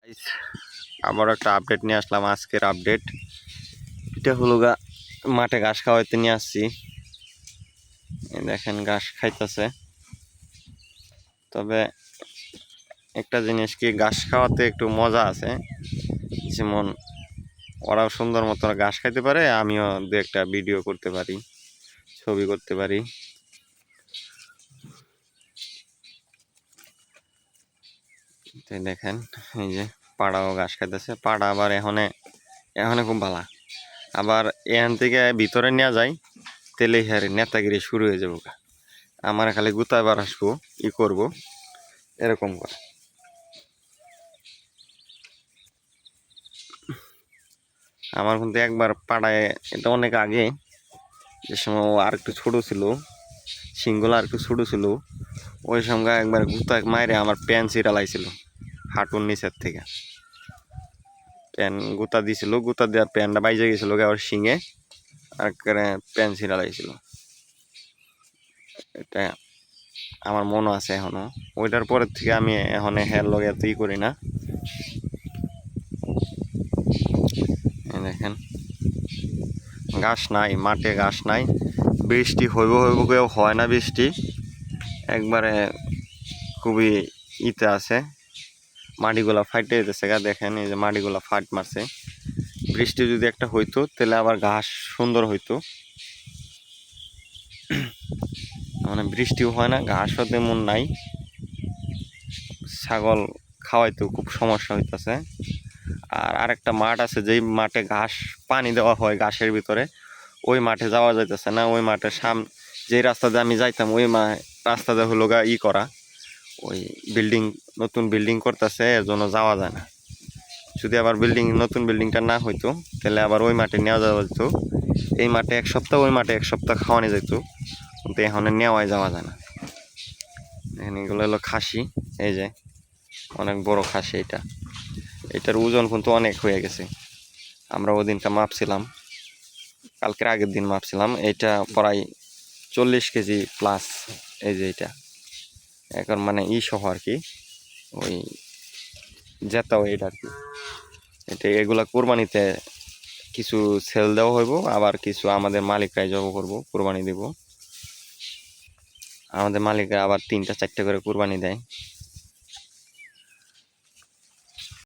Guys, আবার একটা update নিয়ে আসলাম। আজকের আপডেট এটা হলো মাঠে ঘাস খাওয়াইতে নিয়ে আসছি। দেখেন ঘাস খাইতেছে। তবে একটা জিনিস কি, ঘাস খাওয়াতে একটু মজা আছে। যেমন ওরাও সুন্দর মতো ঘাস খাইতে পারে, আমিও দু একটা ভিডিও করতে পারি, ছবি করতে পারি। দেখেন এই যে পাড়াও ঘাস খাইতেছে। পাড়া আবার এখানে খুব ভালো। আবার এখান থেকে ভিতরে নেওয়া যায়, তেলে হ্যাঁ নেতাগিরি শুরু হয়ে যাবো। আমার খালি গুতাবার আসবো, ই করবো, এরকম করে। আমার কিন্তু একবার পাড়ায়, এটা অনেক আগে, যে সময় ও আর একটু ছোট ছিল, সিংগুলো আর একটু ছোট ছিল, ওই সময় একবার গুতা মাইরে আমার প্যান্ট ছিঁড়া লাইছিল হাঁটুর নিচের থেকে। প্যান্ট গুতা দিছিল, গুতা দেওয়া প্যান্টটা বাইজে গেছিল আবার শিঙে, আর প্যান্ট ছিঁড়া লাইছিল। এটা আমার মনে আছে এখনো। ওইটার পরের থেকে আমি এখন হেয়ার লগে এত ই করি না। দেখেন ঘাস নাই, মাঠে ঘাস নাই। বৃষ্টি হইব হইব কেউ হয় না, বৃষ্টি একবারে খুবই ইতে আছে। মাটিগুলা ফাইটে যেতেছে দেখেন, এই যে মাটিগুলা ফাট মারছে। বৃষ্টি যদি একটা হইতো তাহলে আবার ঘাস সুন্দর হইতো। মানে বৃষ্টিও হয় না, ঘাসও তেমন নাই। ছাগল খাওয়াইতেও খুব সমস্যা হইতেছে। আর আরেকটা মাঠ আছে, যেই মাঠে ঘাস পানি দেওয়া হয় ঘাসের ভিতরে, ওই মাঠে যাওয়া যাইতেছে না। ওই মাঠের যেই রাস্তা দিয়ে আমি যাইতাম, ওই রাস্তাতে হলো ই করা, ওই বিল্ডিং, নতুন বিল্ডিং করতেছে, এর জন্য যাওয়া যায় না। যদি আবার নতুন বিল্ডিংটা না হইতো তাহলে আবার ওই মাঠে নেওয়া যাওয়া যেত। এই মাঠে এক সপ্তাহ, ওই মাঠে এক সপ্তাহ খাওয়ানো যেত, কিন্তু এখন নেওয়াই যাওয়া যায় না। এখানে এগুলো হলো খাসি, এই যে অনেক বড় খাসি। এটার ওজন কিন্তু অনেক হয়ে গেছে। আমরা ওদিনটা মাপছিলাম, কালকের আগের দিন মাপছিলাম, এটা প্রায় 40 কেজি প্লাস। এই যে এটা এখন মানে সহ আর কি, ওই জেতাও এটা আর কি। এটা এগুলা কোরবানিতে কিছু সেল দেওয়া হইব, আবার কিছু আমাদের মালিকরাই জব করবো, কোরবানি দিব। আমাদের মালিকরা আবার 3টা 4টা করে কোরবানি দেয়।